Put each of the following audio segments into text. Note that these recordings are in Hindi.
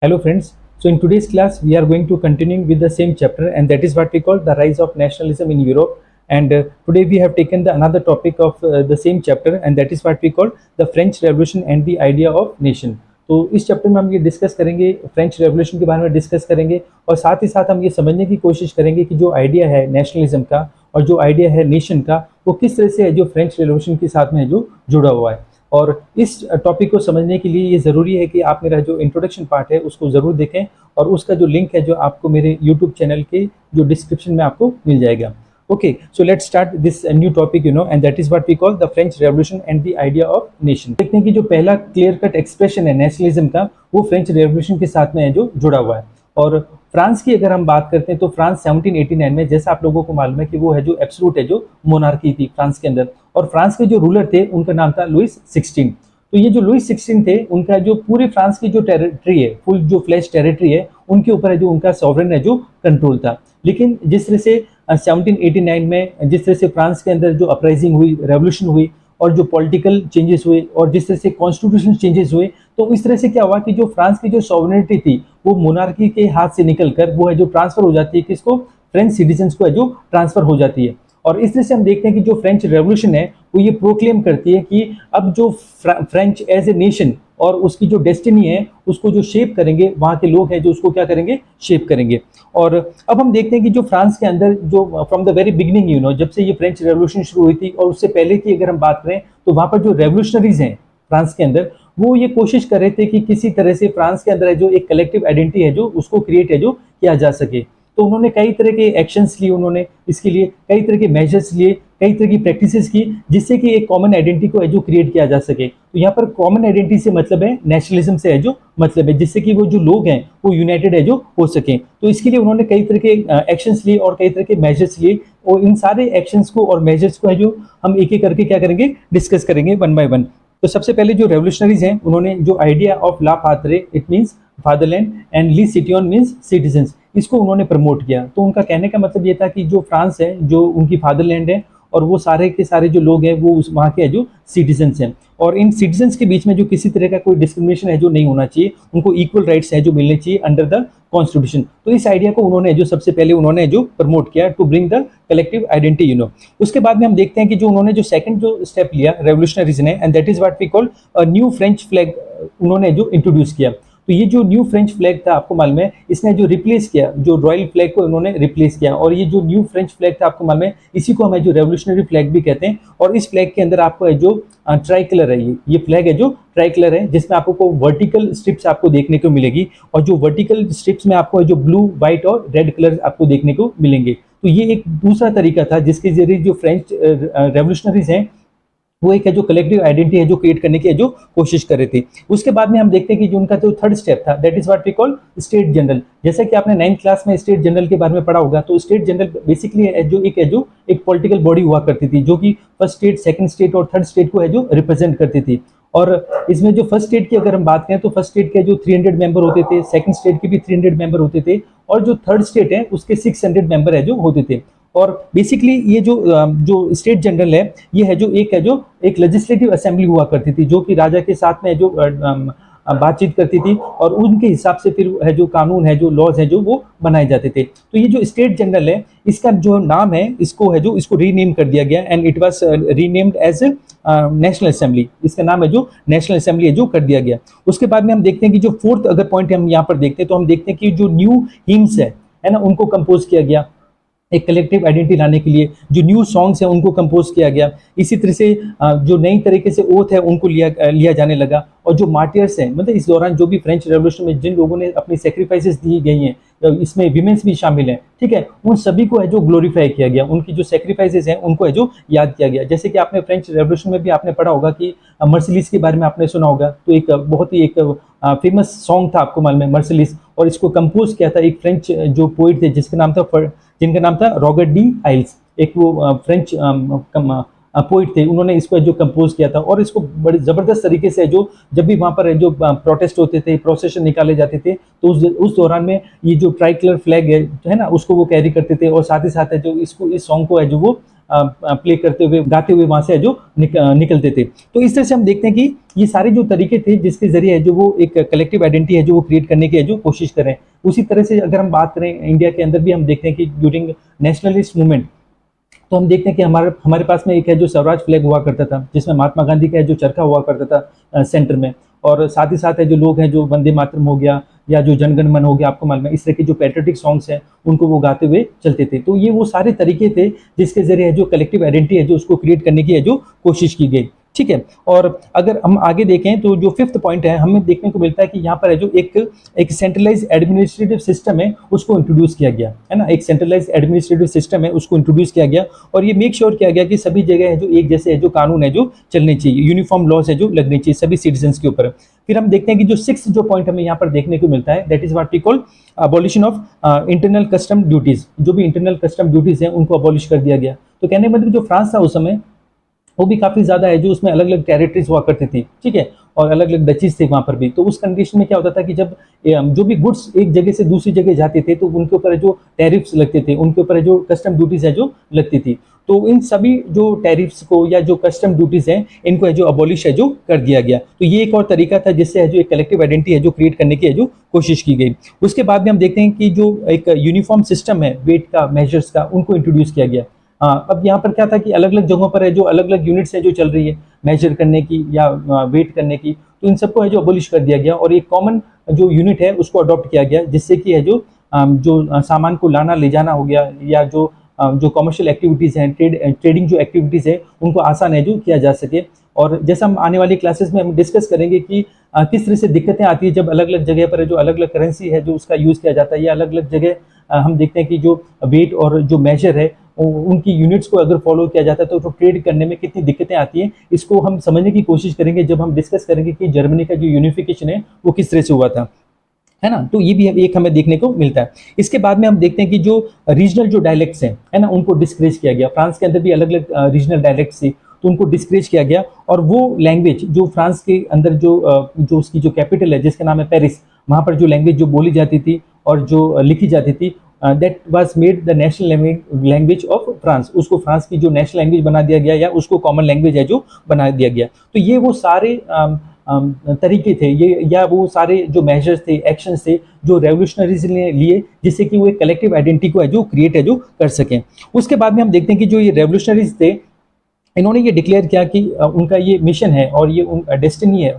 Hello friends. So in today's class we are going to continuing with the same chapter, and that is what we call the rise of nationalism in Europe. And today we have taken the another topic of the same chapter, and that is what we call the French Revolution and the idea of nation. तो इस चैप्टर में हम ये डिस्कस करेंगे, फ्रेंच रेवोल्यूशन के बारे में डिस्कस करेंगे, और साथ ही साथ हम ये समझने की कोशिश करेंगे कि जो आइडिया है नेशनलिज्म का और जो आइडिया है नेशन का, वो किस तरह से है जो फ्रेंच रेवोल्यूशन के साथ में जो जुड़ा हुआ है। और इस टॉपिक को समझने के लिए ये ज़रूरी है कि आप मेरा जो इंट्रोडक्शन पार्ट है उसको ज़रूर देखें, और उसका जो लिंक है जो आपको मेरे यूट्यूब चैनल के जो डिस्क्रिप्शन में आपको मिल जाएगा। Okay, so let's start this new topic and that is what we call the French revolution and the idea of nation. देखते हैं कि जो पहला क्लियर कट एक्सप्रेशन है नेशनलिज्म का, वो फ्रेंच रेवोल्यूशन के साथ में है जो जुड़ा हुआ है। और फ्रांस की अगर हम बात करते हैं तो फ्रांस 1789 में, जैसा आप लोगों को मालूम है कि वो है जो एब्सोल्यूट है जो मोनार्की थी फ्रांस के अंदर, और फ्रांस के जो रूलर थे उनका नाम था लुइस 16। तो ये जो लुइस 16 थे, उनका जो पूरे फ्रांस की जो टेरिटरी है, फुल जो फ्लैश टेरिटरी है, उनके ऊपर है जो उनका सॉवरेन है जो कंट्रोल था। लेकिन जिस तरह से 1789 में जिस तरह से फ्रांस के अंदर जो अपराइजिंग हुई, रेवोल्यूशन हुई, और जो पॉलिटिकल चेंजेस हुए, और जिस तरह से कॉन्स्टिट्यूशन चेंजेस हुए, तो इस तरह से क्या हुआ कि जो फ्रांस की जो सॉवरेनिटी थी वो मोनार्की के हाथ से निकलकर वो है जो ट्रांसफर हो जाती है, किसको? फ्रेंच सिटीजन्स को है जो ट्रांसफर हो जाती है। और इस तरह से हम देखते हैं कि जो फ्रेंच रेवोल्यूशन है वो ये प्रोक्लेम करती है कि अब जो फ्रेंच एज ए नेशन और उसकी जो डेस्टिनी है उसको जो शेप करेंगे, वहाँ के लोग हैं जो उसको क्या करेंगे, शेप करेंगे। और अब हम देखते हैं कि जो फ्रांस के अंदर जो फ्रॉम द वेरी बिगिनिंग जब से ये फ्रेंच रेवोल्यूशन शुरू हुई थी, और उससे पहले की अगर हम बात करें तो वहाँ पर जो रेवोल्यूशनरीज हैं फ्रांस के अंदर, वो ये कोशिश कर रहे थे कि किसी तरह से फ्रांस के अंदर जो एक कलेक्टिव आइडेंटिटी है जो उसको क्रिएट है जो किया जा सके। तो उन्होंने कई तरह के एक्शंस लिए, उन्होंने इसके लिए कई तरह के मेजर्स लिए, कई तरह की प्रैक्टिसेस की, जिससे कि एक कॉमन आइडेंटिटी को है जो क्रिएट किया जा सके। तो यहाँ पर कॉमन आइडेंटिटी से मतलब है नेशनलिज्म से है जो मतलब है, जिससे कि वो जो लोग हैं वो यूनाइटेड है जो हो सके। तो इसके लिए उन्होंने कई तरह के एक्शंस लिए और कई तरह के मेजर्स लिए, और इन सारे एक्शंस को और मेजर्स को है जो हम एक एक करके क्या करेंगे, डिस्कस करेंगे वन बाय वन। तो सबसे पहले जो रेवोल्यूशनरीज हैं उन्होंने जो आइडिया ऑफ ला पात्रे, इट मीन्स फादरलैंड, एंड ली सिटियन मीन्स सिटीजन्स, इसको उन्होंने प्रमोट किया। तो उनका कहने का मतलब ये था कि जो फ्रांस है जो उनकी फादरलैंड है, और वो सारे के सारे जो लोग हैं वो उस वहाँ के जो सिटीजन्स हैं, और इन सिटीजन्स के बीच में जो किसी तरह का कोई डिस्क्रिमिनेशन है जो नहीं होना चाहिए, उनको इक्वल राइट्स है जो मिलने चाहिए अंडर द कॉन्स्टिट्यूशन। तो इस आइडिया को उन्होंने जो सबसे पहले उन्होंने जो प्रमोट किया to bring the collective identity. उसके बाद में हम देखते हैं कि जो उन्होंने जो सेकंड जो स्टेप लिया रेवोल्यूशनरीज ने, and that is what we call a new French flag, उन्होंने जो इंट्रोड्यूस किया। तो ये जो न्यू फ्रेंच फ्लैग था, आपको मालूम है, इसने जो रिप्लेस किया जो रॉयल फ्लैग को उन्होंने रिप्लेस किया, और ये जो न्यू फ्रेंच फ्लैग था, आपको मालूम है, इसी को हमें जो रेवोल्यूशनरी फ्लैग भी कहते हैं। और इस फ्लैग के अंदर आपको है जो ट्राई कलर है, ये फ्लैग है जो ट्राई कलर है, जिसमें आपको वर्टिकल स्ट्रिप्स आपको देखने को मिलेगी, और जो वर्टिकल स्ट्रिप्स में आपको जो ब्लू, व्हाइट और रेड कलर आपको देखने को मिलेंगे। तो ये एक दूसरा तरीका था जिसके जरिए जो फ्रेंच रेवोल्यूशनरीज हैं वो एक है जो कलेक्टिव आइडेंटिटी है जो क्रिएट करने की जो कोशिश कर रहे थे। उसके बाद में हम देखते हैं कि जो उनका जो थर्ड स्टेप था, that is what we call state general. जैसा कि आपने 9th क्लास में स्टेट जनरल के बारे में पढ़ा होगा, तो स्टेट जनरल बेसिकली एक पॉलिटिकल बॉडी हुआ करती थी, जो कि फर्स्ट स्टेट, सेकंड स्टेट और थर्ड स्टेट को है जो रिप्रेजेंट करती थी। और इसमें जो फर्स्ट स्टेट की अगर हम बात करें तो फर्स्ट स्टेट के जो 300 मेंबर होते थे, सेकंड स्टेट के भी 300 मेंबर होते थे, और जो थर्ड स्टेट है उसके 600 मेंबर है जो होते थे। और बेसिकली ये जो स्टेट जनरल है, ये है जो एक लेजिस्लेटिव असेंबली हुआ करती थी, जो कि राजा के साथ में जो बातचीत करती थी, और उनके हिसाब से फिर है जो कानून है, जो लॉज है जो वो बनाए जाते थे। तो ये जो स्टेट जनरल है, इसका जो नाम है इसको रीनेम कर दिया गया, and it was renamed as national assembly. इसका नाम है जो नेशनल असेंबली है जो कर दिया गया। उसके बाद में हम देखते हैं कि जो फोर्थ अगर पॉइंट हम यहाँ पर देखते हैं, तो हम देखते हैं कि जो न्यू हिम्स है ना, उनको कंपोज किया गया एक कलेक्टिव आइडेंटिटी लाने के लिए। जो न्यू सॉन्ग्स हैं उनको कंपोज किया गया। इसी तरह से जो नई तरीके से ओथ है उनको लिया जाने लगा। और जो मार्टियर्स हैं, मतलब इस दौरान जो भी फ्रेंच रेवोल्यूशन में जिन लोगों ने अपनी सेक्रीफाइसेस दी गई हैं, इसमें विमेंस भी शामिल हैं, ठीक है, उन सभी को है जो ग्लोरीफाई किया गया, उनकी जो सेक्रीफाइसेस हैं उनको है जो याद किया गया। जैसे कि आपने फ्रेंच रेवोल्यूशन में भी आपने पढ़ा होगा कि मर्सिलिस के बारे में आपने सुना होगा। तो एक बहुत ही एक फेमस सॉन्ग था, आपको मालूम है, मर्सिलिस, और इसको कंपोज किया था एक फ्रेंच जो पोइट थे जिनका नाम था रॉबर्ट डी आइल्स। एक वो फ्रेंच पोइट थे, उन्होंने इसको जो कंपोज किया था। और इसको बड़े ज़बरदस्त तरीके से जो जब भी वहाँ पर जो प्रोटेस्ट होते थे, प्रोसेशन निकाले जाते थे, तो उस दौरान में ये जो ट्राई कलर फ्लैग है ना, उसको वो कैरी करते थे, और साथ ही साथ है जो इस सॉन्ग को है जो वो प्ले करते हुए, गाते हुए वहां से है जो निकलते थे। तो इस तरह से हम देखते हैं कि ये सारे जो तरीके थे जिसके जरिए है जो वो एक कलेक्टिव आइडेंटिटी है जो वो क्रिएट करने की है जो कोशिश करें। उसी तरह से अगर हम बात करें इंडिया के अंदर भी हम देखते हैं कि ड्यूरिंग नेशनलिस्ट मूवमेंट, तो हम देखते हैं कि हमारे हमारे पास में एक है जो स्वराज फ्लैग हुआ करता था, जिसमें महात्मा गांधी का है जो चरखा हुआ करता था सेंटर में, और साथ ही साथ है जो लोग हैं जो वंदे मातरम हो गया या जो जनगण मन हो गया, आपको मालूम है इस तरह के जो पैट्रियोटिक सॉन्ग्स हैं उनको वो गाते हुए चलते थे। तो ये वो सारे तरीके थे जिसके जरिए है जो कलेक्टिव आइडेंटिटी है जो उसको क्रिएट करने की है जो कोशिश की गई। ठीक है, और अगर हम आगे देखें तो जो फिफ्थ पॉइंट है हमें देखने को मिलता है कि यहाँ पर है जो एक सेंट्रलाइज एडमिनिस्ट्रेटिव सिस्टम है उसको इंट्रोड्यूस किया गया है ना, एक सेंट्रलाइज एडमिनिस्ट्रेटिव सिस्टम है उसको इंट्रोड्यूस किया गया, और ये मेक श्योर किया गया कि सभी जगह है जो एक जैसे है जो कानून है जो चलने चाहिए, यूनिफॉर्म लॉज है जो लगने चाहिए सभी सिटीजन के ऊपर। फिर हम देखते हैं कि जो सिक्स जो पॉइंट हमें यहाँ पर देखने को मिलता है, that is what we call abolition of internal custom duties. जो भी इंटरनल कस्टम ड्यूटीज हैं उनको अबॉलिश कर दिया गया। तो कहने का मतलब जो फ्रांस था उस समय वो भी काफ़ी ज़्यादा है जो उसमें अलग अलग टेरिटरीज हुआ करती थी, ठीक है, और अलग अलग डचीज थे वहाँ पर भी। तो उस कंडीशन में क्या होता था कि जब जो भी गुड्स एक जगह से दूसरी जगह जाते थे तो उनके ऊपर जो टैरिफ्स लगते थे, उनके ऊपर जो कस्टम ड्यूटीज है जो लगती थी, तो इन सभी जो टैरिफ्स को या जो कस्टम ड्यूटीज हैं इनको है जो अबॉलिश है जो कर दिया गया। तो ये एक और तरीका था जिससे है जो एक कलेक्टिव आइडेंटिटी है जो क्रिएट करने की है जो कोशिश की गई। उसके बाद में हम देखते हैं कि जो एक यूनिफॉर्म सिस्टम है वेट का, मेजर्स का, उनको इंट्रोड्यूस किया गया। अब यहाँ पर क्या था कि अलग अलग जगहों पर है जो अलग अलग यूनिट्स है जो चल रही है मेजर करने की या वेट करने की, तो इन सबको है जो अबोलिश कर दिया गया और एक कॉमन जो यूनिट है उसको अडॉप्ट किया गया, जिससे कि है जो सामान को लाना ले जाना हो गया या जो कमर्शियल एक्टिविटीज़ हैं, ट्रेडिंग जो एक्टिविटीज़ है उनको आसान है जो किया जा सके। और जैसा हम आने वाली क्लासेस में हम डिस्कस करेंगे कि किस तरह से दिक्कतें आती है जब अलग अलग जगह पर जो अलग अलग करेंसी है जो उसका यूज़ किया जाता है, या अलग अलग जगह हम देखते हैं कि जो वेट और जो मेजर है उनकी यूनिट्स को अगर फॉलो किया जाता है तो ट्रेड करने में कितनी दिक्कतें आती हैं, इसको हम समझने की कोशिश करेंगे जब हम डिस्कस करेंगे कि जर्मनी का जो यूनिफिकेशन है वो किस तरह से हुआ था, है ना। तो ये भी एक हमें देखने को मिलता है। इसके बाद में हम देखते हैं कि जो रीजनल जो डायलेक्ट्स हैं, है ना, उनको डिस्करेज किया गया। फ्रांस के अंदर भी अलग अलग रीजनल डायलेक्ट्स थी तो उनको डिस्करेज किया गया, और वो लैंग्वेज जो फ्रांस के अंदर जो उसकी जो कैपिटल है जिसका नाम है पेरिस, वहाँ पर जो लैंग्वेज जो बोली जाती थी और जो लिखी जाती थी that was made the national language of France, उसको फ्रांस की जो नेशनल लैंग्वेज बना दिया गया या उसको कॉमन लैंग्वेज है जो बना दिया गया। तो ये वो सारे तरीके थे ये, या वो सारे जो मेजर्स थे, एक्शंस थे जो रेवोल्यूशनरीज ने लिए जिससे कि वो एक कलेक्टिव आइडेंटिटी को है जो क्रिएट है जो कर सकें। उसके बाद में हम देखते हैं कि जो ये रेवोल्यूशनरीज थे इन्होंने ये डिक्लेयर किया कि उनका ये मिशन है और ये डेस्टिनी है,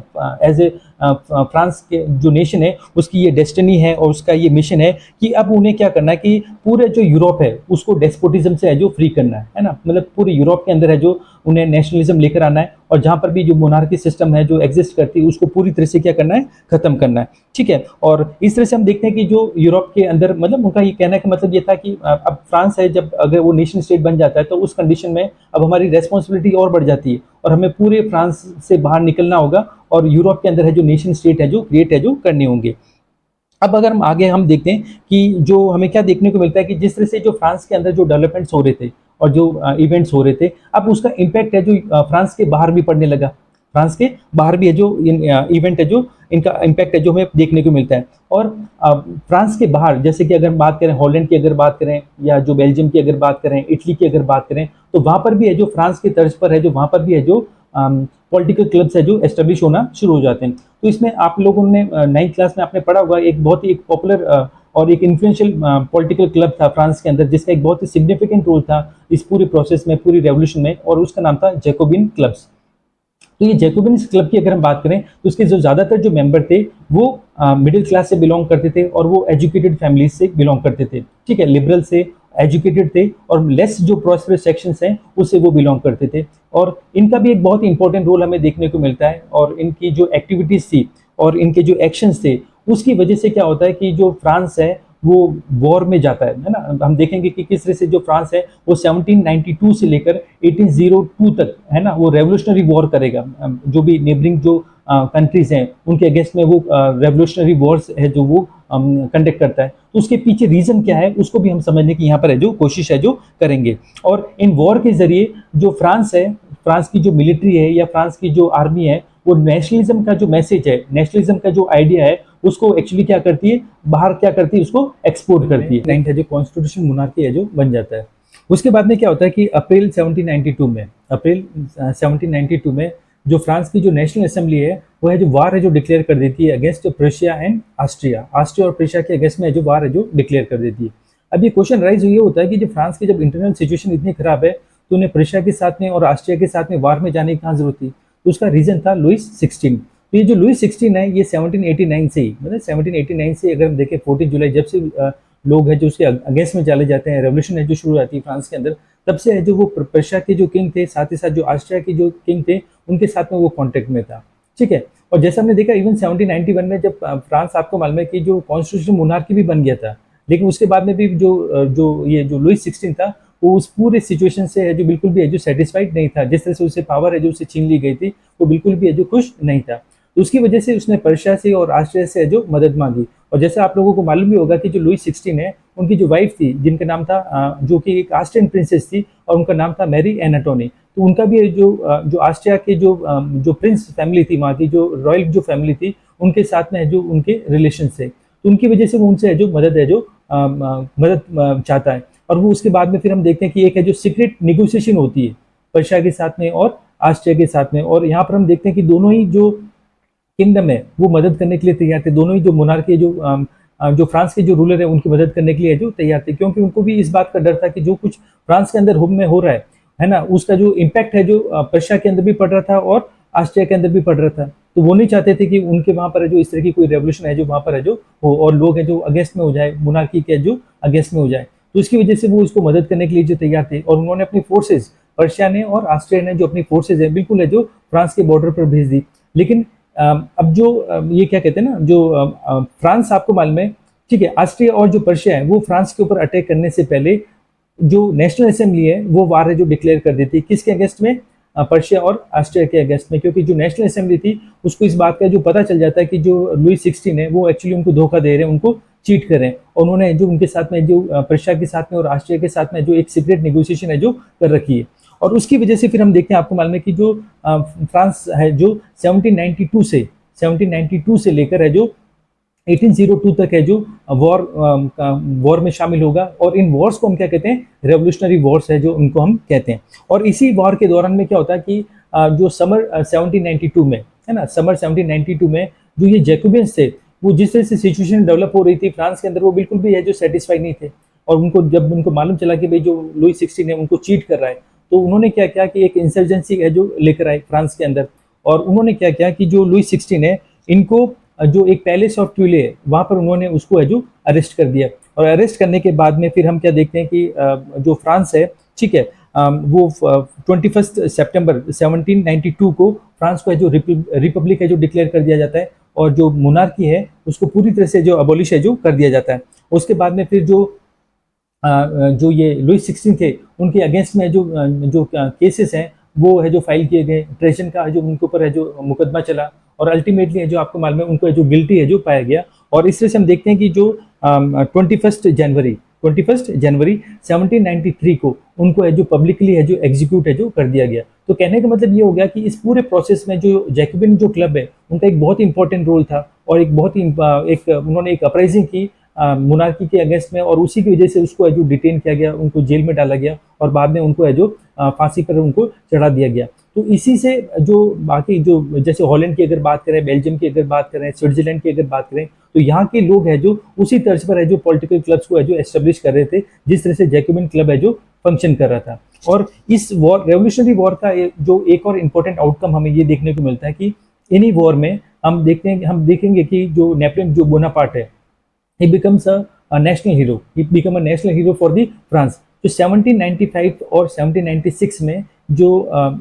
एज ए फ्रांस के जो नेशन है उसकी ये डेस्टिनी है और उसका ये मिशन है कि अब उन्हें क्या करना है कि पूरे जो यूरोप है उसको डेस्पोटिज्म से है जो फ्री करना है ना, मतलब पूरे यूरोप के अंदर है जो उन्हें नेशनलिज्म लेकर आना है, और जहाँ पर भी जो मोनार्की सिस्टम है जो एग्जिस्ट करती है उसको पूरी तरह से क्या करना है, खत्म करना है, ठीक है। और इस तरह से हम देखते हैं कि जो यूरोप के अंदर मतलब उनका ये कहने का मतलब ये था कि अब फ्रांस है जब अगर वो नेशन स्टेट बन जाता है तो उस कंडीशन में अब हमारी रेस्पॉन्सिबिलिटी और बढ़ जाती है और हमें पूरे फ्रांस से बाहर निकलना होगा और यूरोप के अंदर है जो नेशन स्टेट है जो क्रिएट है जो करने होंगे। अब अगर हम आगे हम देखते हैं कि जो हमें क्या देखने को मिलता है कि जिस तरह से जो फ्रांस के अंदर जो डेवलपमेंट्स हो रहे थे और जो इवेंट्स हो रहे थे, अब उसका इम्पैक्ट है जो फ्रांस के बाहर भी पड़ने लगा। फ्रांस के बाहर भी है जो इवेंट है जो इनका इम्पैक्ट है जो हमें देखने को मिलता है। और फ्रांस के बाहर जैसे कि अगर बात करें हॉलैंड की अगर बात करें या जो बेल्जियम की अगर बात करें, इटली की अगर बात करें, तो वहाँ पर भी है जो फ्रांस की तर्ज पर है जो वहाँ पर भी है जो पॉलिटिकल क्लब्स है जो एस्टेब्लिश होना शुरू हो जाते हैं। तो इसमें आप लोगों ने 9th क्लास में आपने पढ़ा होगा एक बहुत ही एक पॉपुलर और एक इन्फ्लुएंशियल पॉलिटिकल क्लब था फ्रांस के अंदर जिसका एक बहुत ही सिग्निफिकेंट रोल था इस पूरे प्रोसेस में, पूरी रेवोल्यूशन में, और उसका नाम था जैकोबिन क्लब्स। तो ये जैकोबिन क्लब की अगर हम बात करें तो उसके जो ज़्यादातर जो मेंबर थे वो मिडिल क्लास से बिलोंग करते थे और वो एजुकेटेड फैमिलीज से बिलोंग करते थे, ठीक है, लिबरल से एजुकेटेड थे और लेस जो प्रॉस्परस सेक्शंस हैं उससे वो बिलोंग करते थे। और इनका भी एक बहुत ही इंपॉर्टेंट रोल हमें देखने को मिलता है और इनकी जो एक्टिविटीज़ थी और इनके जो एक्शंस थे उसकी वजह से क्या होता है कि जो फ्रांस है वो वॉर में जाता है ना। हम देखेंगे कि किस तरह से जो फ्रांस है वो 1792 से लेकर 1802 तक है ना वो रेवोल्यूशनरी वॉर करेगा। जो भी नेबरिंग जो कंट्रीज हैं उनके अगेंस्ट में वो रेवोल्यूशनरी वॉर्स है जो वो कंडक्ट करता है। तो उसके पीछे रीजन क्या है उसको भी हम समझने की यहाँ पर है जो कोशिश है जो करेंगे। और इन वॉर के जरिए जो फ्रांस है, फ्रांस की जो मिलिट्री है या फ्रांस की जो आर्मी है वो नेशनलिज्म का जो मैसेज है, नेशनलिज्म का जो आइडिया है उसको एक्चुअली क्या करती है, बाहर क्या करती है, उसको एक्सपोर्ट करती है। 9th है जो कॉन्स्टिट्यूशन मोनार्की है जो बन जाता है। उसके बाद में क्या होता है कि अप्रैल 1792 में जो फ्रांस की जो नेशनल असेंबली है वो है जो वार है जो डिक्लेयर कर देती है अगेंस्ट प्रेशिया एंड ऑस्ट्रिया और प्रेशिया के अगेंस्ट में जो वार है जो डिक्लेयर कर देती है। अब ये क्वेश्चन राइज ये होता है कि जब फ्रांस की जब इंटरनल सिचुएशन इतनी खराब है तो उन्हें प्रेशिया के साथ में और ऑस्ट्रिया के साथ में वार में जाने की कहाँ जरूरत थी, तो उसका रीजन था लुइस 16। तो ये जो लुइस 16 है ये 1789 से ही, मतलब 1789 से अगर हम देखें 14 जुलाई जब से लोग हैं जो उसके अगेंस्ट में चले जाते हैं, रेवोल्यूशन है जो शुरू हो जाती है फ्रांस के अंदर, तब से है जो वो प्रेशिया के जो किंग थे साथ ही साथ जो ऑस्ट्रिया के जो किंग थे उनके साथ में वो कॉन्टेक्ट में था। ठीक है, और जैसा हमने देखा इवन 1791 में जब फ्रांस आपको मालूम है कि जो कॉन्स्टिट्यूशनल मोनार्की भी बन गया था, लेकिन उसके बाद में भी जो लुइस 16 था वो उस पूरे सिचुएशन से है जो बिल्कुल भी है जो सेटिस्फाइड नहीं था, जिस तरह से उसे पावर है जो उसे छीन ली गई थी वो बिल्कुल भी है जो खुश नहीं था। तो उसकी वजह से उसने पर्शिया से और ऑस्ट्रिया से जो मदद मांगी। और जैसे आप लोगों को मालूम भी होगा कि जो लुइस 16 है उनकी जो वाइफ थी जिनका नाम था जो कि एक ऑस्ट्रियन प्रिंसेस थी और उनका नाम था मैरी एनाटोनी, तो उनका भी जो ऑस्ट्रिया के जो प्रिंस फैमिली थी वहाँ की जो रॉयल जो फैमिली थी उनके साथ में जो उनके रिलेशन थे, तो उनकी वजह से वो उनसे जो मदद है जो मदद चाहता है। और वो उसके बाद में फिर हम देखते हैं कि एक है जो सीक्रेट निगोशिएशन होती है पर्शिया के साथ में और ऑस्ट्रिया के साथ में, और यहाँ पर हम देखते हैं कि दोनों ही जो किंगडम है वो मदद करने के लिए तैयार थे, दोनों ही जो मोनार्की जो फ्रांस के जो रूलर है उनकी मदद करने के लिए जो तैयार थे, क्योंकि उनको भी इस बात का डर था कि जो कुछ फ्रांस के अंदर में हो रहा है ना, उसका जो इम्पैक्ट है जो पर्शिया के अंदर भी पड़ रहा था और ऑस्ट्रिया के अंदर भी पड़ रहा था। तो वो नहीं चाहते थे कि उनके वहां पर जो इस तरह की कोई रेवोल्यूशन है जो वहां पर है जो हो और लोग है जो अगेंस्ट में हो जाए, मोनार्की के जो अगेंस्ट में हो जाए, तो इसकी वजह से वो उसको मदद करने के लिए जो तैयार थे। और उन्होंने अपनी फोर्सेज, पर्शिया ने और ऑस्ट्रिया ने जो अपनी फोर्सेज है बिल्कुल है जो फ्रांस के बॉर्डर पर भेज दी। लेकिन अब जो ये क्या कहते हैं ना जो फ्रांस आपको मालूम है, ठीक है, ऑस्ट्रिया और जो पर्शिया है वो फ्रांस के ऊपर अटैक करने से पहले जो नेशनल असेंबली है वो वार है जो डिक्लेयर कर देती है किसके अगेंस्ट में, पर्शिया और ऑस्ट्रिया के अगेंस्ट में, क्योंकि जो नेशनल असेंबली थी उसको इस बात का जो पता चल जाता है कि जो लुइस 16 है वो एक्चुअली उनको धोखा दे रहे हैं, उनको चीट कर रहे हैं, और उन्होंने जो उनके साथ में जो पर्शिया के साथ में और ऑस्ट्रिया के साथ में जो एक सीक्रेट नेगोशिएशन है जो कर रखी है। और उसकी वजह से फिर हम देखते हैं आपको मालूम है कि जो फ्रांस है जो 1792 से लेकर है जो 1802 तक है जो वॉर में शामिल होगा, और इन वॉर्स को हम क्या कहते हैं, रेवोल्यूशनरी वॉर्स है जो उनको हम कहते हैं। और इसी वॉर के दौरान में क्या होता है कि जो समर 1792 में है ना, समर 1792 में जो ये जैकोबियंस थे वो जिस तरह से सिचुएशन डेवलप हो रही थी फ्रांस के अंदर वो बिल्कुल भी है जो सेटिस्फाई नहीं थे, और उनको जब उनको मालूम चला कि भाई जो लुइस 16 है उनको चीट कर रहा है, तो उन्होंने क्या किया कि एक इंसर्जेंसी है जो लेकर आए फ्रांस के अंदर। और उन्होंने क्या किया कि जो लुइस 16 है इनको जो एक पैलेस ऑफ ट्यूले है वहां पर उन्होंने उसको है जो अरेस्ट कर दिया, और अरेस्ट करने के बाद में फिर हम क्या देखते हैं कि जो फ्रांस है, ठीक है, वो 21 सितंबर 1792 को फ्रांस को है जो रिपब्लिक है जो डिक्लेयर कर दिया जाता है, और जो मोनार्की है उसको पूरी तरह से जो अबॉलिश है जो कर दिया जाता है। उसके बाद में फिर जो ये लुइस 16 थे उनके अगेंस्ट में जो केसेस हैं वो है जो फाइल किए गए, ट्रेजन का जो उनके ऊपर है जो मुकदमा चला, और अल्टीमेटली जो आपको मालूम है उनको जो गिल्टी है जो पाया गया। और इस तरह से हम देखते हैं कि जो 21 जनवरी 1793 को उनको है जो पब्लिकली है जो एग्जीक्यूट है जो कर दिया गया। तो कहने का मतलब ये हो गया कि इस पूरे प्रोसेस में जो जैकोबिन जो क्लब है उनका एक बहुत ही इंपॉर्टेंट रोल था, और एक बहुत ही उन्होंने एक अपराइजिंग की मोनार्की के अगेंस्ट में, और उसी की वजह से उसको है जो डिटेन किया गया, उनको जेल में डाला गया, और बाद में उनको है जो फांसी पर उनको चढ़ा दिया गया। तो इसी से जो बाकी जो जैसे हॉलैंड की अगर बात करें, बेल्जियम की अगर बात करें, स्विट्जरलैंड की अगर बात करें, तो यहाँ के लोग है जो उसी तर्ज पर है जो पॉलिटिकल क्लब्स को है जो एस्टेब्लिश कर रहे थे, जिस तरह से जैकोबिन क्लब है जो फंक्शन कर रहा था। और इस वॉर, रेवोल्यूशनरी वॉर का जो एक और इम्पोर्टेंट आउटकम हमें ये देखने को मिलता है कि इन्हीं वॉर में हम देखेंगे कि जो नेपोलियन जो बोनापार्ट है he becomes a national hero. He become a national hero for the France. जो 1795 और 1796 में जो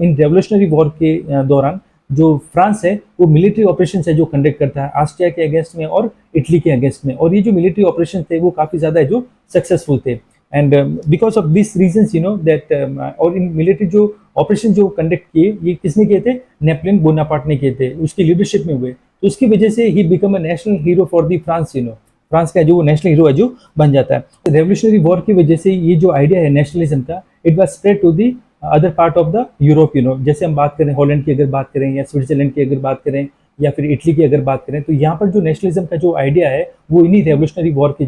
इन रेवोल्यूशनरी वॉर के दौरान जो फ्रांस है वो मिलिट्री ऑपरेशन है जो कंडक्ट करता है ऑस्ट्रिया के अगेंस्ट में और इटली के अगेंस्ट में, और ये जो मिलिट्री ऑपरेशन थे वो काफ़ी ज़्यादा जो सक्सेसफुल थे। And because of this reasons you know that, और इन मिलिट्री जो ऑपरेशन जो कंडक्ट किए ये किसने किए थे, नेपोलियन बोनापार्ट ने किए थे, उसकी लीडरशिप में हुए। तो उसकी वजह से he become a national hero for the France, you know, France का जो नेशनल हीरो है जो बन जाता है। रेवोल्यूशनरी वॉर की वजह से ये जो आइडिया है नेशनलिज्म का, it was spread to the other part of the Europe, you know, जैसे हम बात करें हॉलैंड की अगर बात करें या स्विट्जरलैंड की अगर बात करें या फिर इटली की अगर बात करें, तो यहाँ पर जो नेशनलिज्म का जो आइडिया है वो इन्हीं रेवोल्यूशनरी वॉर की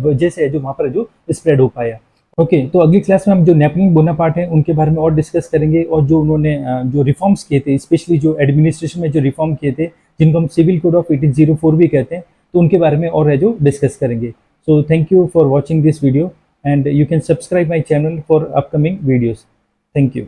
वजह से है जो वहाँ पर जो स्प्रेड हो पाया। ओके, तो अगली क्लास में हम जो नेपोलियन बोनापार्ट हैं उनके बारे में और डिस्कस करेंगे, और जो उन्होंने जो रिफॉर्म्स किए थे, स्पेशली जो एडमिनिस्ट्रेशन में जो रिफॉर्म किए थे, जिनको हम सिविल कोड ऑफ 1804 भी कहते हैं, तो उनके बारे में और है जो डिस्कस करेंगे. So thank you for watching this video, and you can subscribe my channel for upcoming videos. Thank you.